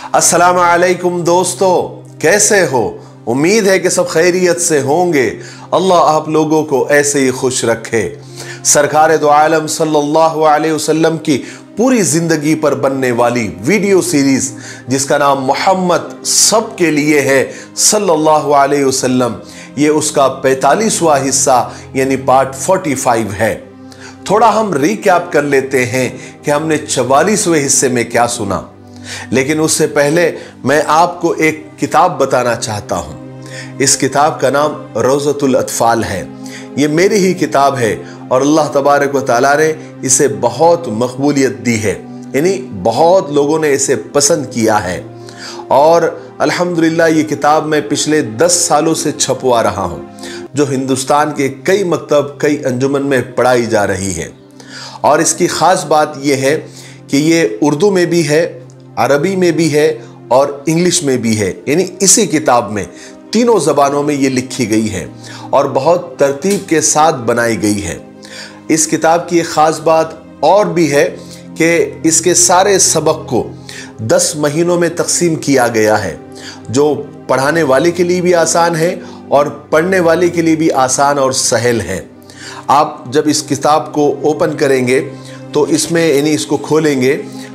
अस्सलाम वालेकुम दोस्तों, कैसे हो? उम्मीद है कि सब खैरियत से होंगे। अल्लाह आप लोगों को ऐसे ही खुश रखे। सरकार दो आलम सल्लल्लाहु अलैहि वसल्लम की पूरी जिंदगी पर बनने वाली वीडियो सीरीज जिसका नाम मोहम्मद सबके लिए है सल्लल्लाहु अलैहि वसल्लम, ये उसका 45वां हिस्सा यानी पार्ट 45 है। थोड़ा हम रिकैप कर लेते हैं कि हमने 44वें हिस्से में क्या सुना, लेकिन उससे पहले मैं आपको एक किताब बताना चाहता हूं। इस किताब का नाम रोज़तुल अत्फाल है। ये मेरी ही किताब है और अल्लाह तबारक व तआला ने इसे बहुत मकबूलियत दी है, यानी बहुत लोगों ने इसे पसंद किया है। और अल्हम्दुलिल्लाह ये किताब मैं पिछले 10 सालों से छपवा रहा हूं, जो हिंदुस्तान के कई मकतब कई अंजुमन में पढ़ाई जा रही है। और इसकी ख़ास बात यह है कि ये उर्दू में भी है, अरबी में भी है और इंग्लिश में भी है, यानी इसी किताब में तीनों ज़बानों में ये लिखी गई है और बहुत तरतीब के साथ बनाई गई है। इस किताब की एक ख़ास बात और भी है कि इसके सारे सबक को 10 महीनों में तकसीम किया गया है, जो पढ़ाने वाले के लिए भी आसान है और पढ़ने वाले के लिए भी आसान और सहल है। आप जब इस किताब को ओपन करेंगे तो इसमें यानी इसको खोलेंगे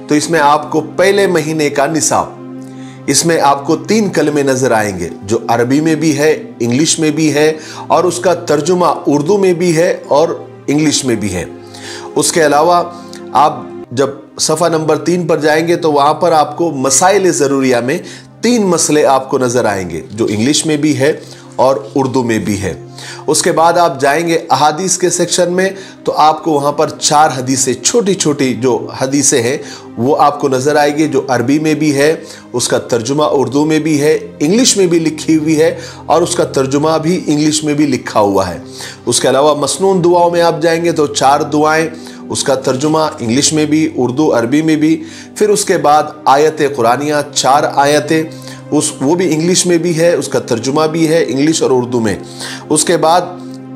तो इसमें आपको पहले महीने का निसाब, इसमें आपको 3 कलमे नजर आएंगे, जो अरबी में भी है, इंग्लिश में भी है और उसका तर्जुमा उर्दू में भी है और इंग्लिश में भी है। उसके अलावा आप जब सफ़ा नंबर 3 पर जाएंगे तो वहाँ पर आपको मसाइल ज़रूरिया में 3 मसले आपको नज़र आएंगे, जो इंग्लिश में भी है और उर्दू में भी है। उसके बाद आप जाएंगे अहादीस के सेक्शन में तो आपको वहाँ पर 4 हदीसें, छोटी छोटी जो हदीसें हैं वो आपको नज़र आएगी, जो अरबी में भी है, उसका तर्जुमा उर्दू में भी है, इंग्लिश में भी लिखी हुई है और उसका तर्जुमा भी इंग्लिश में भी लिखा हुआ है। उसके अलावा मसनून दुआओं में आप जाएंगे तो 4 दुआएं, उसका तर्जुमा इंग्लिश में भी, उर्दू अरबी में भी। फिर उसके बाद आयत कुरानिया 4 आयतें, वो भी इंग्लिश में भी है, उसका तर्जुमा भी है इंग्लिश और उर्दू में। उसके बाद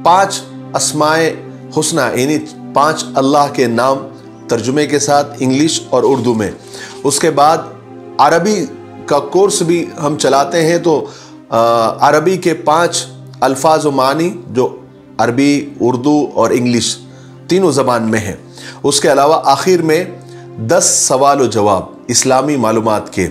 5 अस्माए हुस्ना यानी 5 अल्लाह के नाम तर्जुमे के साथ इंग्लिश और उर्दू में। उसके बाद अरबी का कोर्स भी हम चलाते हैं तो अरबी के 5 अल्फाज व मानी जो अरबी, उर्दू और इंग्लिश तीनों ज़बान में है। उसके अलावा आखिर में 10 सवाल व जवाब इस्लामी मालूमात के।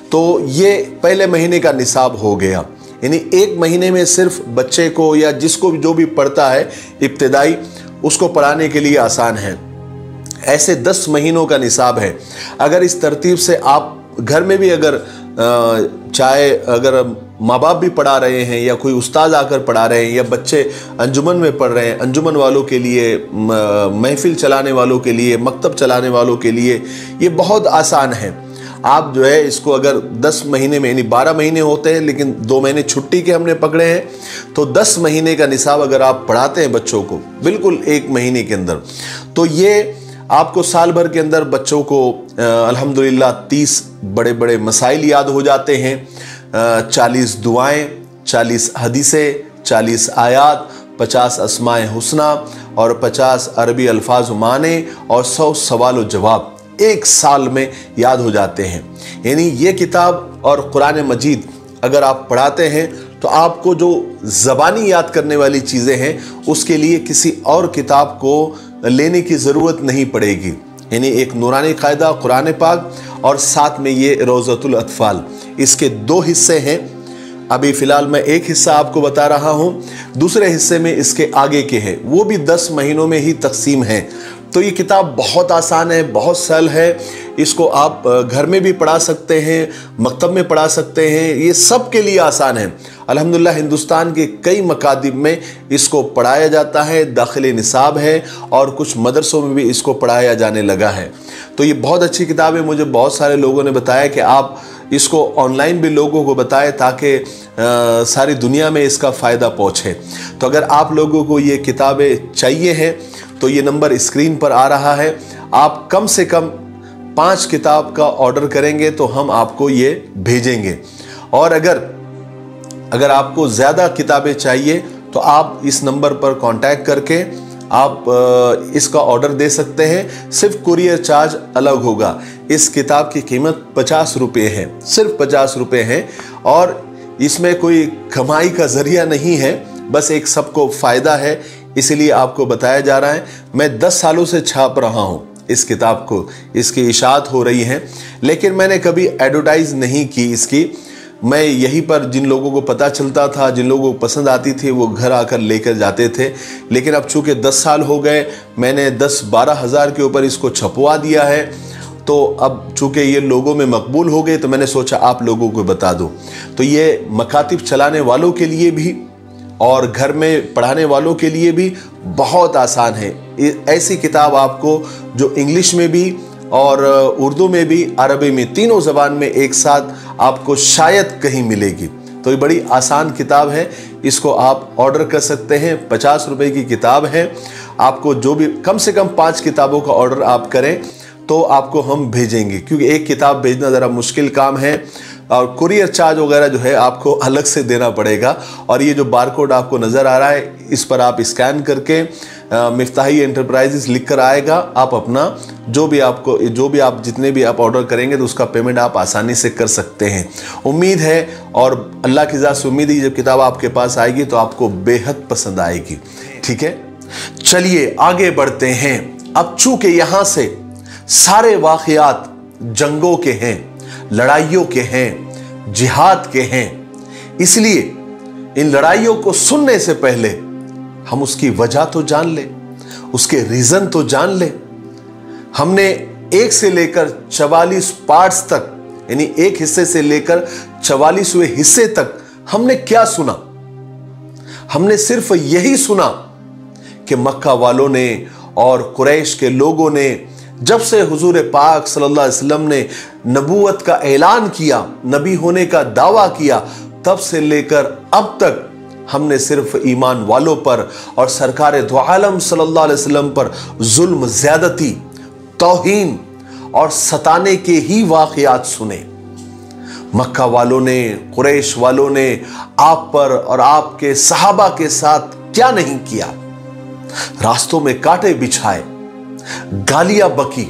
तो ये पहले महीने का निसाब हो गया, यानी 1 महीने में सिर्फ बच्चे को या जिसको जो भी पढ़ता है इब्तिदाई उसको पढ़ाने के लिए आसान है। ऐसे 10 महीनों का निसाब है। अगर इस तरतीब से आप घर में भी अगर चाहे अगर माँ बाप भी पढ़ा रहे हैं या कोई उस्ताद आकर पढ़ा रहे हैं या बच्चे अंजुमन में पढ़ रहे हैं, अंजुमन वालों के लिए, महफिल चलाने वालों के लिए, मकतब चलाने वालों के लिए ये बहुत आसान है। आप जो है इसको अगर 10 महीने में, यानी 12 महीने होते हैं लेकिन 2 महीने छुट्टी के हमने पकड़े हैं, तो 10 महीने का निसाब अगर आप पढ़ाते हैं बच्चों को बिल्कुल 1 महीने के अंदर, तो ये आपको साल भर के अंदर बच्चों को अल्हम्दुलिल्लाह 30 बड़े बड़े मसाइल याद हो जाते हैं, 40 दुआएं, 40 हदीसें, 40 आयात, 50 अस्माए हुस्ना और 50 अरबी अल्फाज माने और 100 सवाल व जवाब 1 साल में याद हो जाते हैं। यानी ये किताब और कुरान मजीद अगर आप पढ़ाते हैं तो आपको जो ज़बानी याद करने वाली चीज़ें हैं उसके लिए किसी और किताब को लेने की ज़रूरत नहीं पड़ेगी। यानी एक नूरानी कायदा कुरान पाक और साथ में ये रोज़तुल अत्फाल, इसके 2 हिस्से हैं। अभी फ़िलहाल मैं एक हिस्सा आपको बता रहा हूँ, दूसरे हिस्से में इसके आगे के हैं, वो भी 10 महीनों में ही तकसीम है। तो ये किताब बहुत आसान है, बहुत सरल है। इसको आप घर में भी पढ़ा सकते हैं, मकतब में पढ़ा सकते हैं, ये सब के लिए आसान है। अल्हम्दुलिल्लाह हिंदुस्तान के कई मकादिब में इसको पढ़ाया जाता है, दाखिले निसाब है और कुछ मदरसों में भी इसको पढ़ाया जाने लगा है। तो ये बहुत अच्छी किताब है। मुझे बहुत सारे लोगों ने बताया कि आप इसको ऑनलाइन भी लोगों को बताएं ताकि सारी दुनिया में इसका फ़ायदा पहुँचे। तो अगर आप लोगों को ये किताबें चाहिए हैं तो ये नंबर स्क्रीन पर आ रहा है, आप कम से कम 5 किताब का ऑर्डर करेंगे तो हम आपको ये भेजेंगे। और अगर आपको ज़्यादा किताबें चाहिए तो आप इस नंबर पर कांटेक्ट करके आप इसका ऑर्डर दे सकते हैं, सिर्फ कुरियर चार्ज अलग होगा। इस किताब की कीमत 50 रुपये है, सिर्फ 50 रुपये है, और इसमें कोई कमाई का जरिया नहीं है, बस एक सबको फायदा है, इसीलिए आपको बताया जा रहा है। मैं 10 सालों से छाप रहा हूं इस किताब को, इसकी इशाअत हो रही है, लेकिन मैंने कभी एडवर्टाइज नहीं की इसकी। मैं यहीं पर जिन लोगों को पता चलता था, जिन लोगों को पसंद आती थी, वो घर आकर लेकर जाते थे। लेकिन अब चूंकि 10 साल हो गए, मैंने 10-12 हज़ार के ऊपर इसको छपवा दिया है, तो अब चूंकि ये लोगों में मकबूल हो गए, तो मैंने सोचा आप लोगों को बता दूं। तो ये मकातिब चलाने वालों के लिए भी और घर में पढ़ाने वालों के लिए भी बहुत आसान है। ऐसी किताब आपको जो इंग्लिश में भी और उर्दू में भी, अरबी में, तीनों ज़बान में एक साथ आपको शायद कहीं मिलेगी। तो ये बड़ी आसान किताब है, इसको आप ऑर्डर कर सकते हैं। 50 रुपए की किताब है। आपको जो भी कम से कम 5 किताबों का ऑर्डर आप करें तो आपको हम भेजेंगे, क्योंकि एक किताब भेजना ज़रा मुश्किल काम है, और कुरियर चार्ज वगैरह जो है आपको अलग से देना पड़ेगा। और ये जो बारकोड आपको नज़र आ रहा है, इस पर आप स्कैन करके मिफ्ताही एंटरप्राइजेस लिख कर आएगा, आप अपना जो भी आप जितने भी आप ऑर्डर करेंगे तो उसका पेमेंट आप आसानी से कर सकते हैं। उम्मीद है, और अल्लाह की ज़ात से उम्मीद है, जब किताब आपके पास आएगी तो आपको बेहद पसंद आएगी। ठीक है, चलिए आगे बढ़ते हैं। अब चूंकि यहाँ से सारे वाक़यात जंगों के हैं, लड़ाइयों के हैं, जिहाद के हैं, इसलिए इन लड़ाइयों को सुनने से पहले हम उसकी वजह तो जान ले, उसके रीजन तो जान ले। हमने 1 से लेकर 44 पार्ट्स तक, यानी एक हिस्से से लेकर 44वें हिस्से तक हमने क्या सुना? हमने सिर्फ यही सुना कि मक्का वालों ने और कुरैश के लोगों ने जब से हुजूर पाक सल्लल्लाहु अलैहि वसल्लम ने नबूवत का ऐलान किया, नबी होने का दावा किया, तब से लेकर अब तक हमने सिर्फ ईमान वालों पर और सरकार दो आलम सल्लल्लाहु अलैहि वसल्लम पर जुल्म, ज्यादती, तौहीन और सताने के ही वाक़यात सुने। मक्का वालों ने, कुरैश वालों ने आप पर और आपके सहाबा के साथ क्या नहीं किया। रास्तों में कांटे बिछाए, गालियां बकी,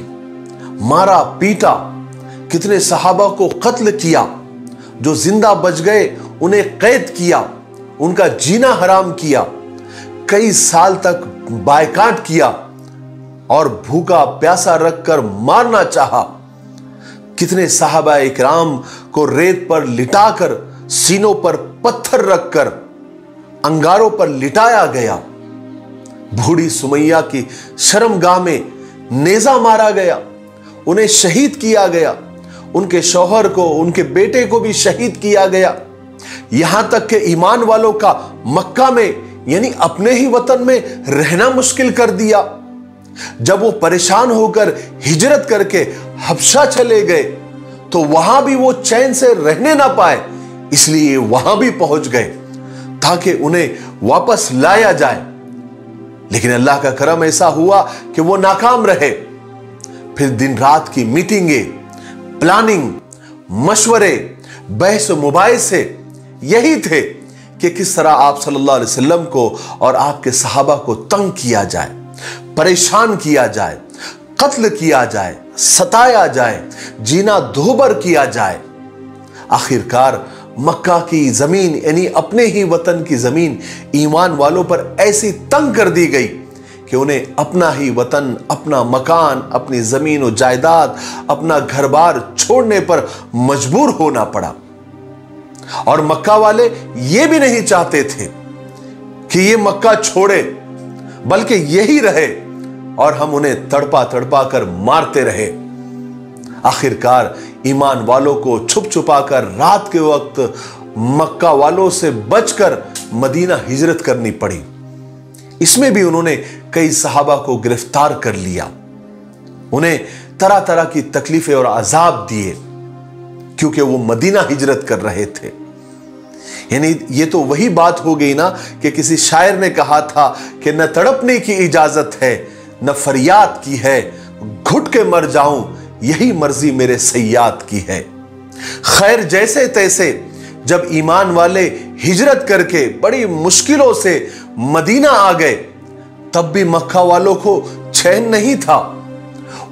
मारा पीटा, कितने सहाबा को कत्ल किया, जो जिंदा बच गए उन्हें कैद किया, उनका जीना हराम किया, कई साल तक बायकाट किया और भूखा प्यासा रखकर मारना चाहा। कितने सहाबा इकराम को रेत पर लिटाकर, सीनों पर पत्थर रखकर अंगारों पर लिटाया गया। बूढ़ी सुमैया की शर्मगाह में नेजा मारा गया, उन्हें शहीद किया गया, उनके शौहर को, उनके बेटे को भी शहीद किया गया। यहां तक कि ईमान वालों का मक्का में, यानी अपने ही वतन में रहना मुश्किल कर दिया। जब वो परेशान होकर हिजरत करके हबशा चले गए तो वहां भी वो चैन से रहने ना पाए, इसलिए वहां भी पहुंच गए ताकि उन्हें वापस लाया जाए। लेकिन अल्लाह का करम ऐसा हुआ कि वो नाकाम रहे। फिर दिन रात की मीटिंगें, प्लानिंग, मशवरे, बहस मुबाहिसे यही थे कि किस तरह आप सल्लल्लाहु अलैहि वसल्लम को और आपके सहाबा को तंग किया जाए, परेशान किया जाए, कत्ल किया जाए, सताया जाए, जीना दोहबर किया जाए। आखिरकार मक्का की जमीन, यानी अपने ही वतन की जमीन, ईमान वालों पर ऐसी तंग कर दी गई कि उन्हें अपना ही वतन, अपना मकान, अपनी जमीन और जायदाद, अपना घर बार छोड़ने पर मजबूर होना पड़ा। और मक्का वाले ये भी नहीं चाहते थे कि ये मक्का छोड़े, बल्कि यही रहे और हम उन्हें तड़पा तड़पा कर मारते रहे। आखिरकार ईमान वालों को छुप छुपा कर रात के वक्त मक्का वालों से बचकर मदीना हिजरत करनी पड़ी। इसमें भी उन्होंने कई सहाबा को गिरफ्तार कर लिया, उन्हें तरह तरह की तकलीफें और अजाब दिए, क्योंकि वो मदीना हिजरत कर रहे थे। यानी ये तो वही बात हो गई ना कि किसी शायर ने कहा था कि न तड़पने की इजाजत है, न फरियाद की है, घुट के मर जाऊं यही मर्जी मेरे सय्याद की है। खैर, जैसे तैसे जब ईमान वाले हिजरत करके बड़ी मुश्किलों से मदीना आ गए, तब भी मक्का वालों को चैन नहीं था।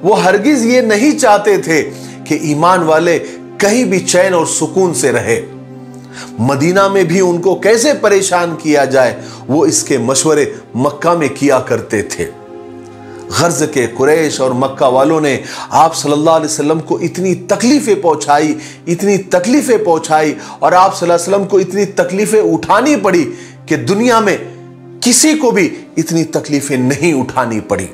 वो हरगिज ये नहीं चाहते थे कि ईमान वाले कहीं भी चैन और सुकून से रहे। मदीना में भी उनको कैसे परेशान किया जाए, वो इसके मशवरे मक्का में किया करते थे। गर्ज के कुरैश और मक्का वालों ने आप सल्लल्लाहु अलैहि वसल्लम को इतनी तकलीफें पहुंचाई, इतनी तकलीफें पहुंचाई, और आप सल्लल्लाहु अलैहि वसल्लम को इतनी तकलीफें उठानी पड़ी कि दुनिया में किसी को भी इतनी तकलीफें नहीं उठानी पड़ी।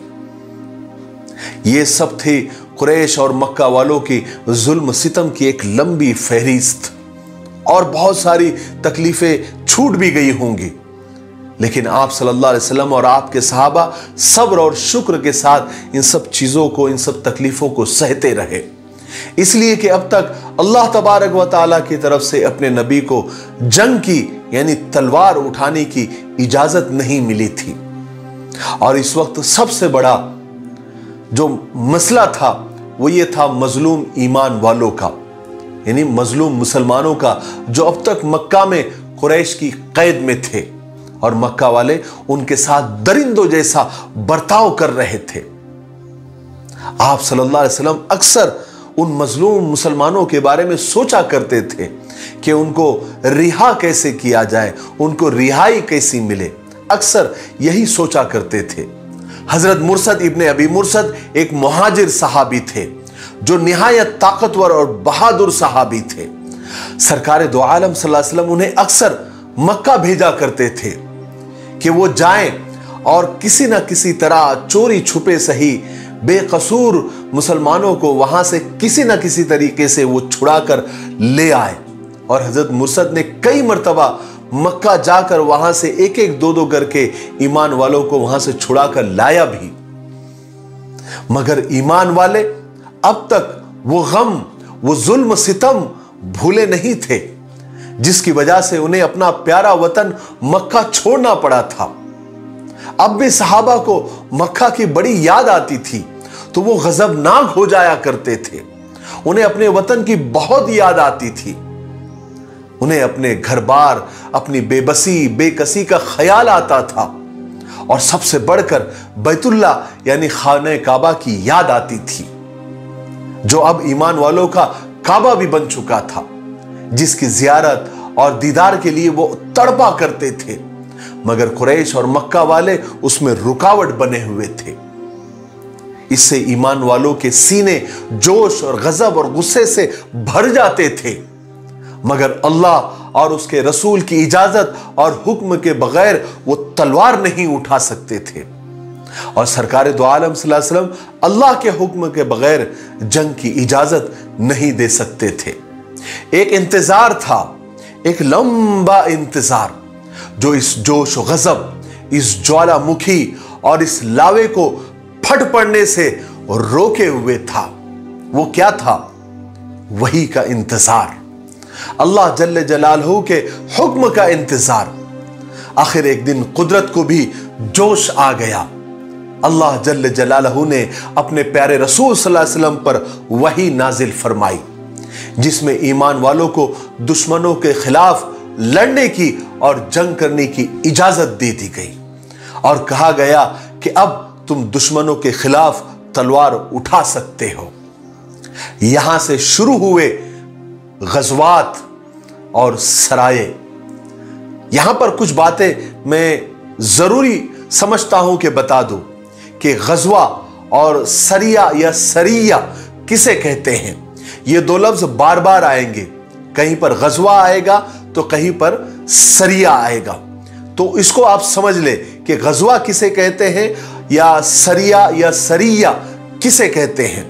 ये सब थे कुरैश और मक्का वालों की जुल्म सितम की एक लंबी फहरिस्त, और बहुत सारी तकलीफें छूट भी गई होंगी, लेकिन आप सल्लल्लाहु अलैहि वसल्लम और आपके सहाबा सब्र और शुक्र के साथ इन सब चीजों को, इन सब तकलीफों को सहते रहे। इसलिए कि अब तक अल्लाह तबारक व तआला की तरफ से अपने नबी को जंग की यानी तलवार उठाने की इजाजत नहीं मिली थी। और इस वक्त सबसे बड़ा जो मसला था वो ये था मजलूम ईमान वालों का, यानी मजलूम मुसलमानों का, जो अब तक मक्का में कुरैश की कैद में थे और मक्का वाले उनके साथ दरिंदों जैसा बर्ताव कर रहे थे। आप सल्लल्लाहु अलैहि वसल्लम अक्सर उन मजलूम मुसलमानों के बारे में सोचा करते थे कि उनको रिहा कैसे किया जाए, उनको रिहाई कैसी मिले, अक्सर यही सोचा करते थे। हजरत मुर्सद इब्ने अबी मुर्सद एक मुहाजिर सहाबी थे जो निहायत ताकतवर और बहादुर सहाबी थे। सरकार दो आलम सल्लल्लाहु अलैहि वसल्लम उन्हें अक्सर मक्का भेजा करते थे कि वो जाएं और किसी न किसी तरह चोरी छुपे सही बेकसूर मुसलमानों को वहां से किसी न किसी तरीके से वो छुड़ाकर ले आए। और हजरत मुर्सद ने कई मर्तबा मक्का जाकर वहां से एक एक दो दो करके ईमान वालों को वहां से छुड़ाकर लाया भी, मगर ईमान वाले अब तक वो गम, वो जुल्म सितम भूले नहीं थे, जिसकी वजह से उन्हें अपना प्यारा वतन मक्का छोड़ना पड़ा था। अब भी सहाबा को मक्का की बड़ी याद आती थी तो वो गजबनाक हो जाया करते थे। उन्हें अपने वतन की बहुत याद आती थी। उन्हें अपने घर बार, अपनी बेबसी बेकसी का ख्याल आता था, और सबसे बढ़कर बैतुल्ला यानी खाने काबा की याद आती थी, जो अब ईमान वालों का काबा भी बन चुका था, जिसकी जियारत और दीदार के लिए वो तड़पा करते थे। मगर कुरैश और मक्का वाले उसमें रुकावट बने हुए थे। इससे ईमान वालों के सीने जोश और गजब और गुस्से से भर जाते थे, मगर अल्लाह और उसके रसूल की इजाजत और हुक्म के बगैर वो तलवार नहीं उठा सकते थे। और सरकार दो आलम सल्लल्लाहु अलैहि वसल्लम अल्लाह के हुक्म के बगैर जंग की इजाजत नहीं दे सकते थे। एक इंतजार था, एक लंबा इंतजार, जो इस जोश और गजब, इस ज्वालामुखी और इस लावे को फट पड़ने से रोके हुए था। वो क्या था? वही का इंतजार, अल्लाह जल्ले जलालहू के हुक्म का इंतजार। आखिर एक दिन कुदरत को भी जोश आ गया। अल्लाह जल्ले जलालहू ने अपने प्यारे रसूल सल्लल्लाहु अलैहि वसल्लम पर वही नाजिल फरमाई, जिसमें ईमान वालों को दुश्मनों के खिलाफ लड़ने की और जंग करने की इजाजत दे दी गई, और कहा गया कि अब तुम दुश्मनों के खिलाफ तलवार उठा सकते हो। यहां से शुरू हुए गज़वात और सराये। यहां पर कुछ बातें मैं जरूरी समझता हूं कि बता दूं कि गज़वा और सरिया या सरिया किसे कहते हैं। ये दो लफ्ज बार बार आएंगे, कहीं पर गज़वा आएगा तो कहीं पर सरिया आएगा। तो इसको आप समझ ले कि गज़वा किसे कहते हैं या सरिया किसे कहते हैं।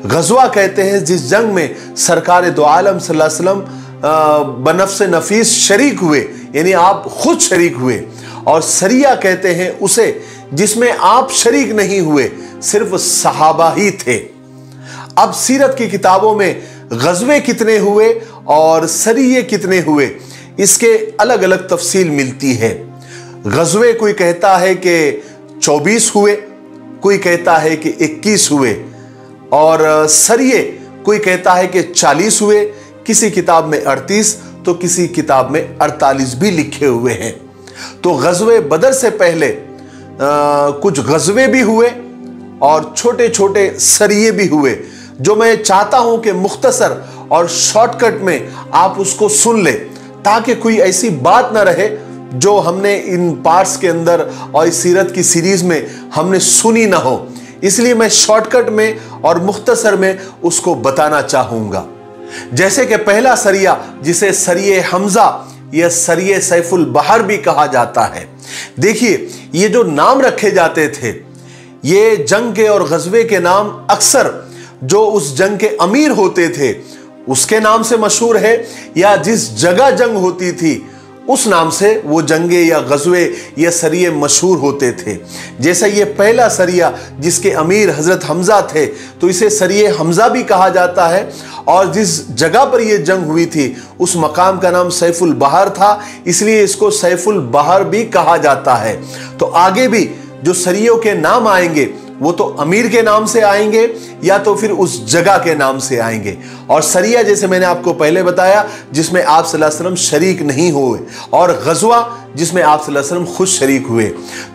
गज़वा कहते हैं जिस जंग में सरकार दो आलम सल्लल्लाहु अलैहि वसल्लम बनफ्स नफीस शरीक हुए, यानी आप खुद शरीक हुए। और सरिया कहते हैं उसे जिसमें आप शरीक नहीं हुए, सिर्फ सहाबा ही थे। अब सीरत की किताबों में गज़वे कितने हुए और सरिये कितने हुए, इसके अलग अलग तफसील मिलती है। गज़वे कोई कहता है कि 24 हुए, कोई कहता है कि 21 हुए, और सरिये कोई कहता है कि 40 हुए, किसी किताब में 38 तो किसी किताब में 48 भी लिखे हुए हैं। तो गज़वे बदर से पहले कुछ गज़वे भी हुए और छोटे छोटे सरिये भी हुए, जो मैं चाहता हूं कि मुख्तसर और शॉर्टकट में आप उसको सुन ले, ताकि कोई ऐसी बात ना रहे जो हमने इन पार्ट्स के अंदर और इस सीरत की सीरीज में हमने सुनी ना हो। इसलिए मैं शॉर्टकट में और मुख्तसर में उसको बताना चाहूंगा। जैसे कि पहला सरिया, जिसे सरिये हमजा या सरिये सैफुल बहर भी कहा जाता है। देखिए, ये जो नाम रखे जाते थे, ये जंग के और गज़वे के नाम अक्सर जो उस जंग के अमीर होते थे उसके नाम से मशहूर है, या जिस जगह जंग होती थी उस नाम से वो जंगे या गज़वे या सरिये मशहूर होते थे। जैसे ये पहला सरिया जिसके अमीर हजरत हमजा थे, तो इसे सरिये हमजा भी कहा जाता है, और जिस जगह पर यह जंग हुई थी उस मकाम का नाम सैफुल बहर था, इसलिए इसको सैफुल बहर भी कहा जाता है। तो आगे भी जो सरियों के नाम आएंगे वो तो अमीर के नाम से आएंगे या तो फिर उस जगह के नाम से आएंगे। और सरिया, जैसे मैंने आपको पहले बताया, जिसमें आप सल्लल्लाहु अलैहि वसल्लम शरीक नहीं हुए, और गज़वा जिसमें आप सल्लल्लाहु अलैहि वसल्लम खुद शरीक हुए।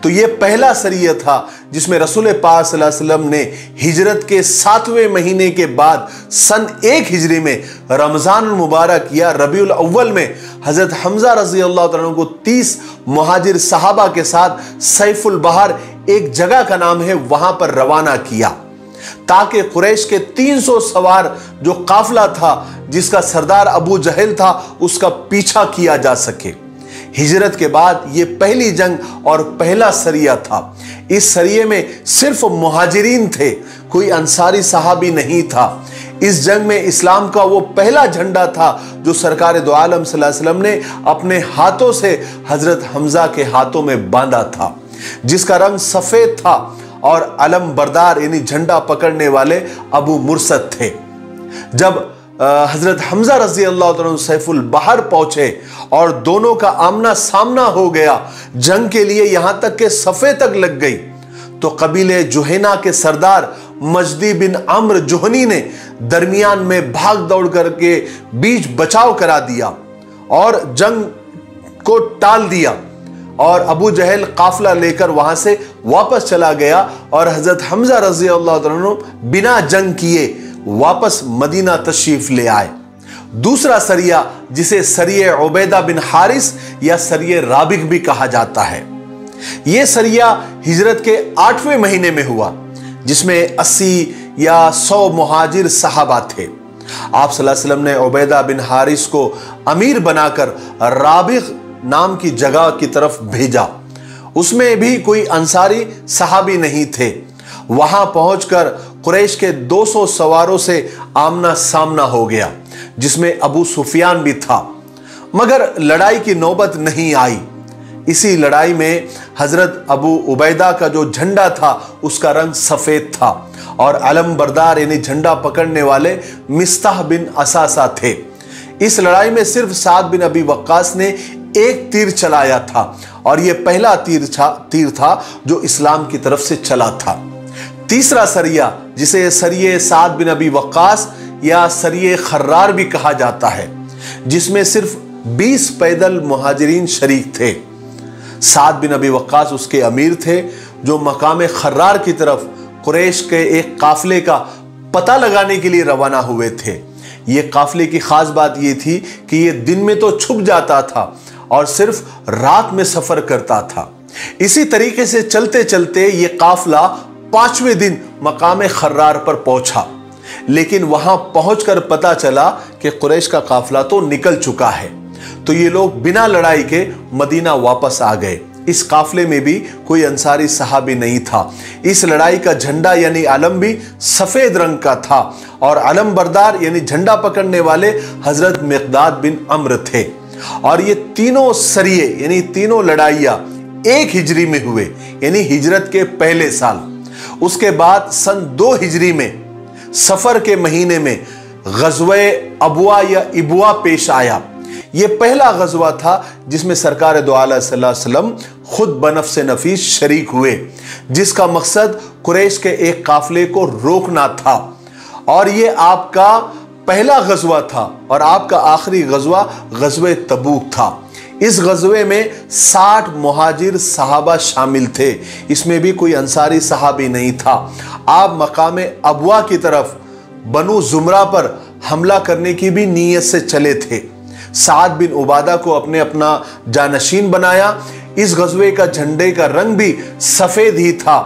तो ये पहला सरिया था जिसमें रसूल पाक सल्लल्लाहु अलैहि वसल्लम ने हिजरत के 7वें महीने के बाद सन 1 हिजरी में रमज़ान मुबारक या रबीउल अव्वल में हजरत हमजा रज़ी अल्लाह तआला को 30 मुहाजिर सहाबा के साथ सैफुल बहर, एक जगह का नाम है, वहां पर रवाना किया, ताकि कुरैश के 300 सवार जो काफिला था जिसका सरदार अबू जहल था उसका पीछा किया जा सके। हिजरत के बाद ये पहली जंग और पहला सरिया था। इस सरिये में सिर्फ मुहाजिरीन थे, कोई अंसारी सहाबी नहीं था। इस जंग में इस्लाम का वो पहला झंडा था जो सरकार दो आलम सल्लल्लाहु अलैहि वसल्लम ने अपने हाथों से हजरत हमजा के हाथों में बांधा था, जिसका रंग सफेद था, और अलम बरदार यानी झंडा पकड़ने वाले अबू मुरसद थे। जब हजरत हमजा रजी अल्लाह तआला सैफुल बहर पहुंचे और दोनों का आमना सामना हो गया, जंग के लिए यहां तक के सफे तक लग गई, तो कबीले जुहैना के सरदार मजदी बिन अम्र जुहनी ने दरमियान में भाग दौड़ करके बीच बचाव करा दिया और जंग को टाल दिया, और अबू जहल काफिला लेकर वहां से वापस चला गया, और हजरत हमजा रजी अल्लाह तआला बिना जंग किए वापस मदीना तशरीफ ले आए। दूसरा सरिया, जिसे सरिये उबैदा बिन हारिस या सरिये राबिग भी कहा जाता है, यह सरिया हिजरत के 8वें महीने में हुआ, जिसमें 80 या 100 मुहाजिर सहाबा थे। आप सल्लल्लाहु अलैहि वसल्लम ने उबैदा बिन हारिस को अमीर बनाकर राबिग नाम की जगह की तरफ भेजा। उसमें भी कोई अंसारी सहाबी नहीं थे। वहां पहुंचकर कुरैश के 200 सवारों से आमना सामना हो गया, जिसमें अबू सुफियान भी था, मगर लड़ाई की नौबत नहीं आई। इसी लड़ाई में हजरत अबू उबैदा का जो झंडा था उसका रंग सफेद था, और अलम बरदार यानी झंडा पकड़ने वाले मिस्ताह बिन असासा थे। इस लड़ाई में सिर्फ साद बिन अबी वक्कास ने एक तीर चलाया था, और यह पहला तीर था जो इस्लाम की तरफ से चला था। तीसरा सरिया, जिसे सरिये साद बिन अबी वक्कास या सरिये खर्रार भी कहा जाता है, जिसमें सिर्फ 20 पैदल मुहाजिरीन शरीक थे। साद बिन अबी वक्कास उसके अमीर थे, जो मकाम खर्रार की तरफ कुरैश के एक काफिले का पता लगाने के लिए रवाना हुए थे। ये काफिले की खास बात यह थी कि ये दिन में तो छुप जाता था और सिर्फ रात में सफर करता था। इसी तरीके से चलते चलते ये काफिला 5वें दिन मकाम खर्रार पर पहुंचा, लेकिन वहां पहुंचकर पता चला कि कुरैश का काफिला तो निकल चुका है। तो ये लोग बिना लड़ाई के मदीना वापस आ गए। इस काफिले में भी कोई अंसारी सहाबी नहीं था। इस लड़ाई का झंडा यानी अलम भी सफेद रंग का था, और अलम बरदार यानी झंडा पकड़ने वाले हजरत मिक़दाद बिन अम्र थे। और ये तीनों सरिये यानी तीनों लड़ाइयां 1 हिजरी में हुए, यानी हिजरत के पहले साल। उसके बाद सन 2 हिजरी में सफर के महीने में गज़वे अबुआ या इबुआ पेश आया। यह पहला गज़वा था जिसमें सरकार दो आलम सल्लल्लाहु अलैहि वसल्लम खुद बनफ्स नफीस शरीक हुए, जिसका मकसद कुरैश के एक काफिले को रोकना था। और यह आपका पहला गज़वा था और आपका आखिरी गज़वा गज़वे तबूक था। इस गज़वे में 60 मुहाजिर सहाबा शामिल थे, इसमें भी कोई अंसारी सहाबी नहीं था। आप मकाम अबवा की तरफ बनु जुमरा पर हमला करने की भी नीयत से चले थे। साद बिन उबादा को अपना जानशीन बनाया। इस गज़वे का झंडे का रंग भी सफेद ही था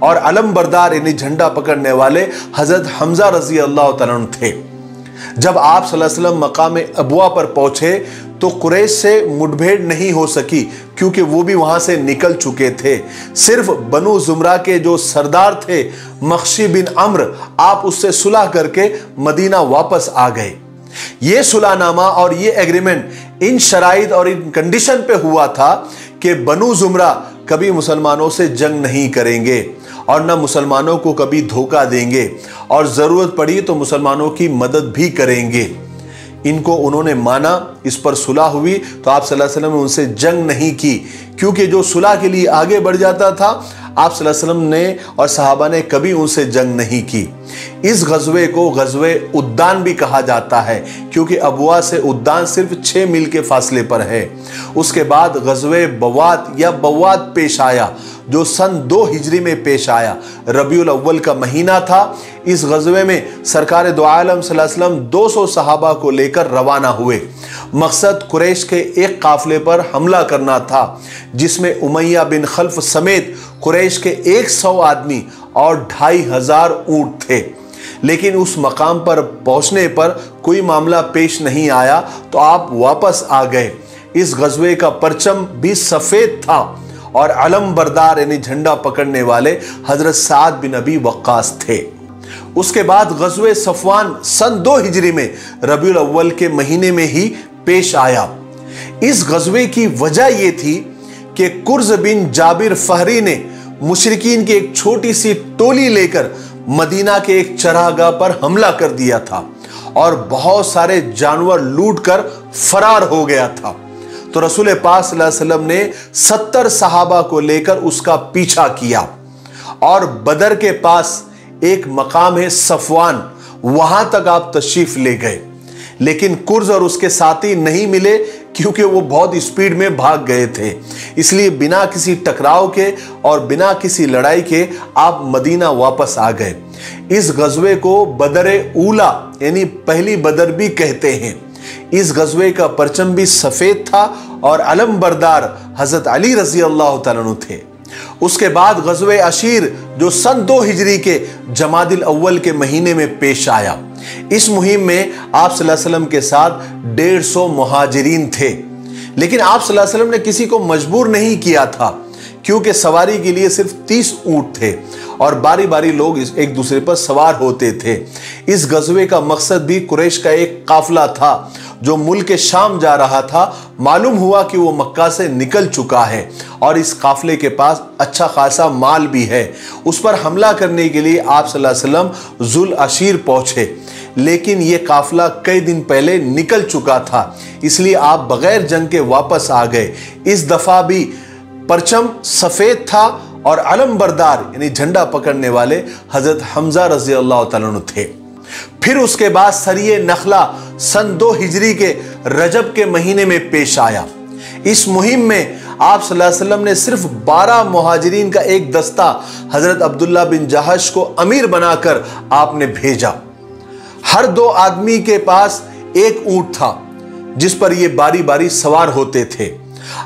और अलम बरदार यानी झंडा पकड़ने वाले हजरत हमजा रजी अल्लाह तआला अन्हु थे। जब आप सल्लल्लाहु अलैहि वसल्लम मकाम अबवा पर पहुंचे तो कुरैश से मुठभेड़ नहीं हो सकी, क्योंकि वो भी वहां से निकल चुके थे। सिर्फ बनु जुमरा के जो सरदार थे मख्शी बिन अम्र, आप उससे सुलह करके मदीना वापस आ गए। ये सुलहनामा और ये एग्रीमेंट इन शराइत और इन कंडीशन पे हुआ था कि बनु जुमरा कभी मुसलमानों से जंग नहीं करेंगे और न मुसलमानों को कभी धोखा देंगे और जरूरत पड़ी तो मुसलमानों की मदद भी करेंगे। इनको उन्होंने माना, इस पर सुलह हुई तो आप सल्लल्लाहु अलैहि वसल्लम ने उनसे जंग नहीं की, क्योंकि जो सुलह के लिए आगे बढ़ जाता था आप सल्लल्लाहु अलैहि वसल्लम ने और सहाबा ने कभी उनसे जंग नहीं की। इस गज़वे को गज़वे उद्दान भी कहा जाता है, क्योंकि अबवा से उद्दान सिर्फ 6 मील के फासले पर है। उसके बाद गज़वे बवात या बवात पेश आया, जो सन 2 हिजरी में पेश आया। रबीउल अव्वल का महीना था। इस गज़वे में सरकार दो आलम सल्लल्लाहु अलैहि वसल्लम 200 सहाबा को लेकर रवाना हुए। मकसद कुरैश के एक काफिले पर हमला करना था, जिसमें उमैया बिन खल्फ समेत कुरैश के 100 आदमी और 2500 ऊंट थे। लेकिन उस मकाम पर पहुंचने पर कोई मामला पेश नहीं आया तो आप वापस आ गए। इस गज़वे का परचम भी सफेद था और अलम बरदार यानी झंडा पकड़ने वाले हजरत साद बिन अबी वक्कास थे। उसके बाद गज़वे सफवान सन 2 हिजरी में रबीउल अव्वल के महीने में ही पेश आया। इस गज़वे की वजह यह थी कि कुर्ज बिन जाबिर फहरी ने मुशरिकीन की एक छोटी सी टोली लेकर मदीना के एक चरागाह पर हमला कर दिया था और बहुत सारे जानवर लूटकर फरार हो गया था। तो रसूल पाक सल्लल्लाहु अलैहि वसल्लम ने 70 सहाबा को लेकर उसका पीछा किया और बदर के पास एक मकाम है सफवान, वहां तक आप तशरीफ ले गए। लेकिन कुर्ज और उसके साथी नहीं मिले, क्योंकि वो बहुत स्पीड में भाग गए थे। इसलिए बिना किसी टकराव के और बिना किसी लड़ाई के आप मदीना वापस आ गए। इस गज़वे को बदर ऊला यानी पहली बदर भी कहते हैं। इस गज़वे का परचम भी सफेद था और अलम बरदार हजरत अली रजी अल्लाह तआला अन्हु थे। उसके बाद गज़वे अशीर जो सन 2 हिजरी के जमादिल अव्वल के महीने में पेश आया। इस मुहिम में आप सल्लल्लाहु अलैहि वसल्लम के साथ 150 मुहाजिरीन थे। लेकिन आप सल्लल्लाहु अलैहि वसल्लम ने किसी को मजबूर नहीं किया था, क्योंकि सवारी के लिए सिर्फ 30 ऊंट थे और बारी बारी लोग एक दूसरे पर सवार होते थे। इस गज़वे का मकसद भी कुरैश का एक काफिला था जो मुल्क शाम जा रहा था। मालूम हुआ कि वो मक्का से निकल चुका है और इस काफिले के पास अच्छा खासा माल भी है। उस पर हमला करने के लिए आप सल्लल्लाहु अलैहि वसल्लम जुल अशीर पहुंचे, लेकिन ये काफिला कई दिन पहले निकल चुका था, इसलिए आप बगैर जंग के वापस आ गए। इस दफा भी परचम सफेद था और अलम बरदार यानी झंडा पकड़ने वाले हजरत हमजा रजी अल्लाह तआला अन्हु थे। फिर उसके बाद सरिये नखला सन 2 हिजरी के रजब के महीने में पेश आया। इस मुहिम में आप सल्लल्लाहु अलैहि वसल्लम ने सिर्फ 12 मुहाजिरीन का एक दस्ता हजरत अब्दुल्ला बिन जहश को अमीर बनाकर आपने भेजा। हर 2 आदमी के पास एक ऊंट था जिस पर ये बारी बारी सवार होते थे।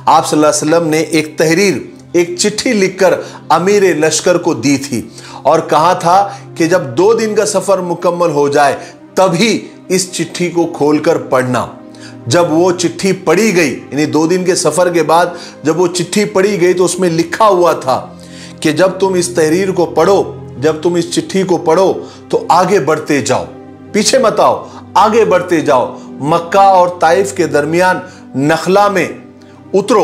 आप सल्लल्लाहु अलैहि वसल्लम ने एक तहरीर, एक चिट्ठी लिखकर अमीर लश्कर को दी थी और कहा था कि जब 2 दिन का सफर मुकम्मल हो जाए तभी इस चिट्ठी को खोलकर पढ़ना। जब वो चिट्ठी पढ़ी गई, यानी 2 दिन के सफर के बाद जब वो चिट्ठी पढ़ी गई तो उसमें लिखा हुआ था कि जब तुम इस तहरीर को पढ़ो, जब तुम इस चिट्ठी को पढ़ो तो आगे बढ़ते जाओ, पीछे मत आओ, आगे बढ़ते जाओ। मक्का और ताइफ के दरमियान नखला में उतरो,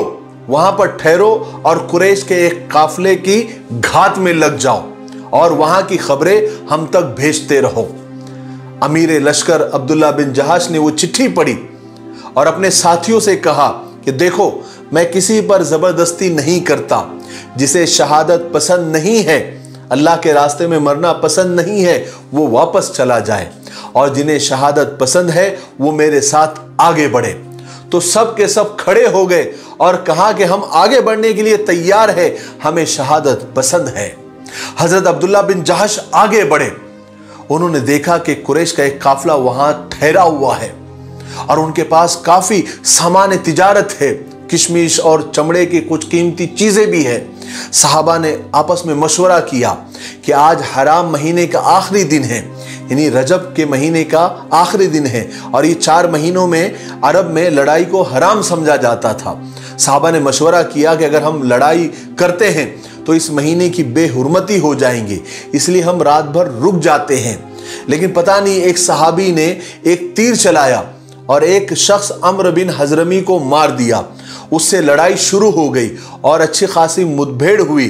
वहां पर ठहरो और कुरैश के एक काफिले की घात में लग जाओ और वहां की खबरें हम तक भेजते रहो। अमीर लश्कर अब्दुल्ला बिन जहाश ने वो चिट्ठी पढ़ी और अपने साथियों से कहा कि देखो, मैं किसी पर जबरदस्ती नहीं करता। जिसे शहादत पसंद नहीं है, अल्लाह के रास्ते में मरना पसंद नहीं है, वो वापस चला जाए, और जिन्हें शहादत पसंद है वो मेरे साथ आगे बढ़े। तो सब के सब खड़े हो गए और कहा कि हम आगे बढ़ने के लिए तैयार है, हमें शहादत पसंद है। हजरत अब्दुल्ला बिन जहश आगे बढ़े। उन्होंने देखा कि कुरैश का एक काफिला वहां ठहरा हुआ है और उनके पास काफी सामान तिजारत है, किशमिश और चमड़े की कुछ कीमती चीजें भी है। सहाबा ने आपस में मशवरा किया कि आज हराम महीने का आखिरी दिन है, यानी रजब के महीने का आखिरी दिन है और ये 4 महीनों में अरब में लड़ाई को हराम समझा जाता था। सहाबा ने मशवरा किया कि अगर हम लड़ाई करते हैं तो इस महीने की बेहुरमती हो जाएंगे, इसलिए हम रात भर रुक जाते हैं। लेकिन पता नहीं एक सहाबी ने एक तीर चलाया और एक शख्स अम्र बिन हजरमी को मार दिया। उससे लड़ाई शुरू हो गई और अच्छी खासी मुठभेड़ हुई।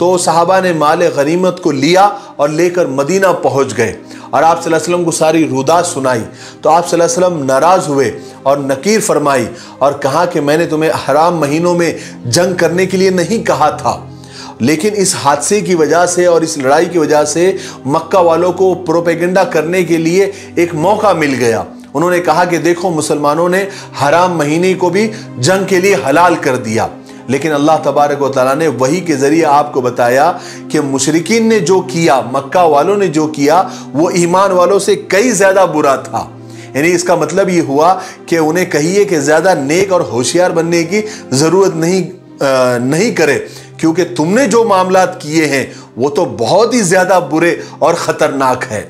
तो सहाबा ने माल गनीमत को लिया और लेकर मदीना पहुंच गए और आप सल्लल्लाहु अलैहि वसल्लम को सारी रुदा सुनाई। तो आप सल्लल्लाहु अलैहि वसल्लम नाराज हुए और नकीर फरमाई और कहा कि मैंने तुम्हें हराम महीनों में जंग करने के लिए नहीं कहा था, लेकिन इस हादसे की वजह से और इस लड़ाई की वजह से मक्का वालों को प्रोपेगेंडा करने के लिए एक मौका मिल गया। उन्होंने कहा कि देखो, मुसलमानों ने हराम महीने को भी जंग के लिए हलाल कर दिया। लेकिन अल्लाह तबारक व तआला ने वही के जरिए आपको बताया कि मुशरिकीन ने जो किया, मक्का वालों ने जो किया, वो ईमान वालों से कई ज्यादा बुरा था। यानी इसका मतलब ये हुआ कि उन्हें कहिए कि ज्यादा नेक और होशियार बनने की जरूरत नहीं करे, क्योंकि तुमने जो मामलात किए हैं वो तो बहुत ही ज्यादा बुरे और खतरनाक है।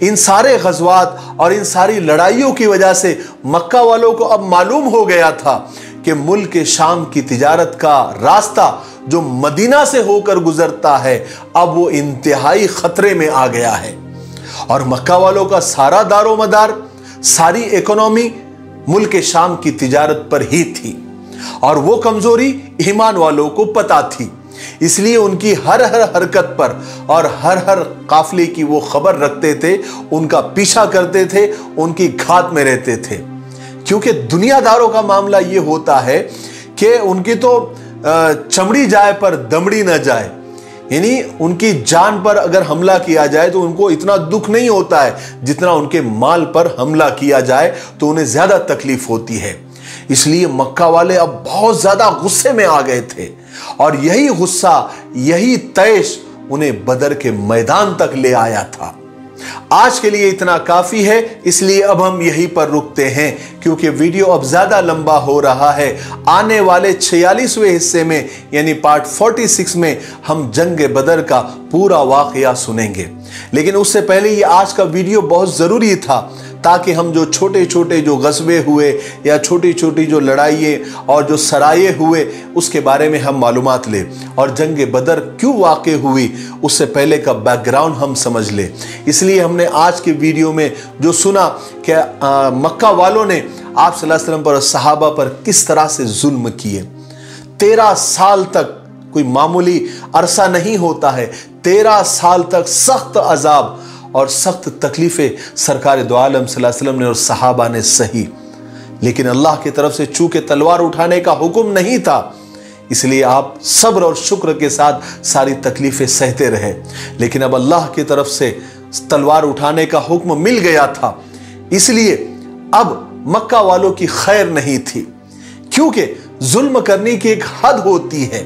इन सारे गज़वात और इन सारी लड़ाइयों की वजह से मक्का वालों को अब मालूम हो गया था कि मुल्क के शाम की तिजारत का रास्ता जो मदीना से होकर गुजरता है, अब वो इंतहाई खतरे में आ गया है। और मक्का वालों का सारा दारोमदार, सारी इकोनॉमी मुल्क के शाम की तिजारत पर ही थी और वो कमजोरी ईमान वालों को पता थी। इसलिए उनकी हर हरकत पर और हर काफिले की वो खबर रखते थे, उनका पीछा करते थे, उनकी घात में रहते थे। क्योंकि दुनियादारों का मामला ये होता है कि उनकी तो चमड़ी जाए पर दमड़ी न जाए, यानी उनकी जान पर अगर हमला किया जाए तो उनको इतना दुख नहीं होता है जितना उनके माल पर हमला किया जाए तो उन्हें ज्यादा तकलीफ होती है। इसलिए मक्का वाले अब बहुत ज्यादा गुस्से में आ गए थे और यही गुस्सा, यही तैश उन्हें बदर के मैदान तक ले आया था। आज के लिए इतना काफी है, इसलिए अब हम यहीं पर रुकते हैं क्योंकि वीडियो अब ज्यादा लंबा हो रहा है। आने वाले 46वें हिस्से में यानी पार्ट 46 में हम जंग बदर का पूरा वाकया सुनेंगे। लेकिन उससे पहले ये आज का वीडियो बहुत जरूरी था ताकि हम जो छोटे छोटे जो गज़वे हुए या छोटी छोटी जो लड़ाइयाँ और जो सराये हुए उसके बारे में हम मालूमात ले और जंग बदर क्यों वाक़ हुई उससे पहले का बैकग्राउंड हम समझ ले। इसलिए हमने आज के वीडियो में जो सुना कि मक्का वालों ने आप सल्लल्लाहु अलैहि वसल्लम पर और सहाबा पर किस तरह से जुल्म किए। 13 साल तक कोई मामूली अरसा नहीं होता है। 13 साल तक सख्त अजाब और सख्त तकलीफें सरकार दो आलम सल्लल्लाहु अलैहि वसल्लम ने और सहाबा ने सही। लेकिन अल्लाह की तरफ से चूंकि तलवार उठाने का हुक्म नहीं था, इसलिए आप सब्र और शुक्र के साथ सारी तकलीफें सहते रहे। लेकिन अब अल्लाह की तरफ से तलवार उठाने का हुक्म मिल गया था, इसलिए अब मक्का वालों की खैर नहीं थी। क्योंकि जुल्म करने की एक हद होती है,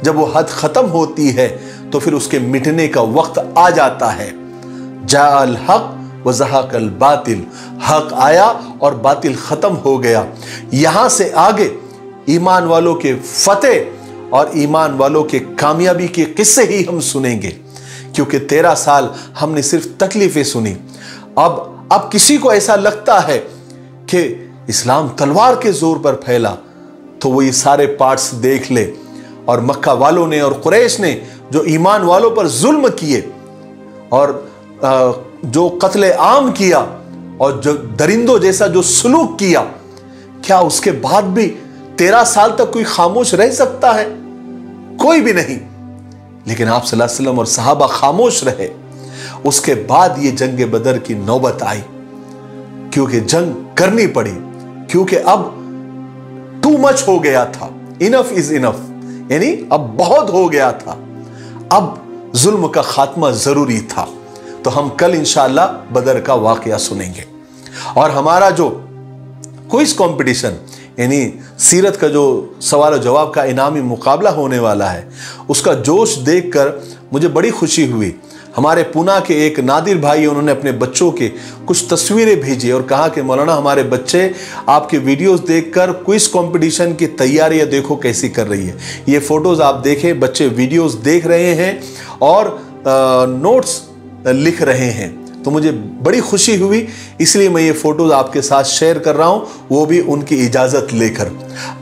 जब वो हद खत्म होती है तो फिर उसके मिटने का वक्त आ जाता है। जाअल हक व ज़हक़ल बातिल, हक आया और बातिल खत्म हो गया। यहां से आगे ईमान वालों के फतेह और ईमान वालों के कामयाबी के किस्से ही हम सुनेंगे, क्योंकि 13 साल हमने सिर्फ तकलीफें सुनी। अब किसी को ऐसा लगता है कि इस्लाम तलवार के जोर पर फैला, तो वो ये सारे पार्ट्स देख ले। और मक्का वालों ने और कुरैश ने जो ईमान वालों पर जुल्म किए और जो कत्ले आम किया और जो दरिंदों जैसा जो सलूक किया, क्या उसके बाद भी 13 साल तक कोई खामोश रह सकता है? कोई भी नहीं। लेकिन आप सल्लल्लाहु अलैहि वसल्लम और सहाबा खामोश रहे। उसके बाद ये जंग बदर की नौबत आई, क्योंकि जंग करनी पड़ी, क्योंकि अब टू मच हो गया था। इनफ इज इनफ, यानी अब बहुत हो गया था। अब जुल्म का खात्मा जरूरी था। तो हम कल इंशाअल्लाह बदर का वाकया सुनेंगे। और हमारा जो क्विज कंपटीशन यानी सीरत का जो सवाल और जवाब का इनामी मुकाबला होने वाला है, उसका जोश देखकर मुझे बड़ी खुशी हुई। हमारे पूना के एक नादिर भाई, उन्होंने अपने बच्चों के कुछ तस्वीरें भेजी और कहा कि मौलाना हमारे बच्चे आपके वीडियोस देखकर क्विज कंपटीशन की तैयारियां देखो कैसी कर रही है। ये फोटोज आप देखें, बच्चे वीडियोस देख रहे हैं और नोट्स लिख रहे हैं, तो मुझे बड़ी खुशी हुई, इसलिए मैं ये फोटोज आपके साथ शेयर कर रहा हूं, वो भी उनकी इजाजत लेकर।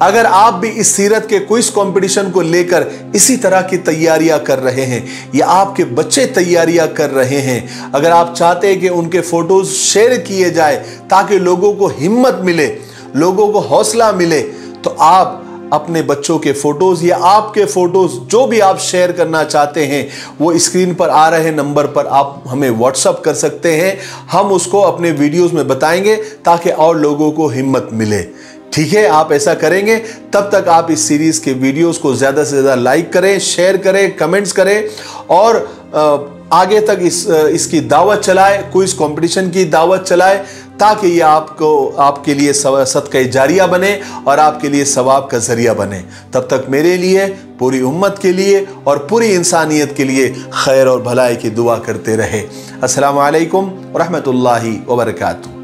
अगर आप भी इस सीरत के क्विज कंपटीशन को लेकर इसी तरह की तैयारियां कर रहे हैं या आपके बच्चे तैयारियां कर रहे हैं, अगर आप चाहते हैं कि उनके फोटोज शेयर किए जाए ताकि लोगों को हिम्मत मिले, लोगों को हौसला मिले, तो आप अपने बच्चों के फोटोज या आपके फोटोज जो भी आप शेयर करना चाहते हैं, वो स्क्रीन पर आ रहे नंबर पर आप हमें व्हाट्सअप कर सकते हैं। हम उसको अपने वीडियोस में बताएंगे ताकि और लोगों को हिम्मत मिले। ठीक है, आप ऐसा करेंगे, तब तक आप इस सीरीज के वीडियोस को ज्यादा से ज्यादा लाइक करें, शेयर करें, कमेंट्स करें और आगे तक इसकी दावत चलाए, क्विज कंपटीशन की दावत चलाए, ताकि ये आपके लिए सदका जारिया बने और आपके लिए सवाब का जरिया बने। तब तक मेरे लिए, पूरी उम्मत के लिए और पूरी इंसानियत के लिए खैर और भलाई की दुआ करते रहे। अस्सलामु अलैकुम व रहमतुल्लाहि व बरकातुहू।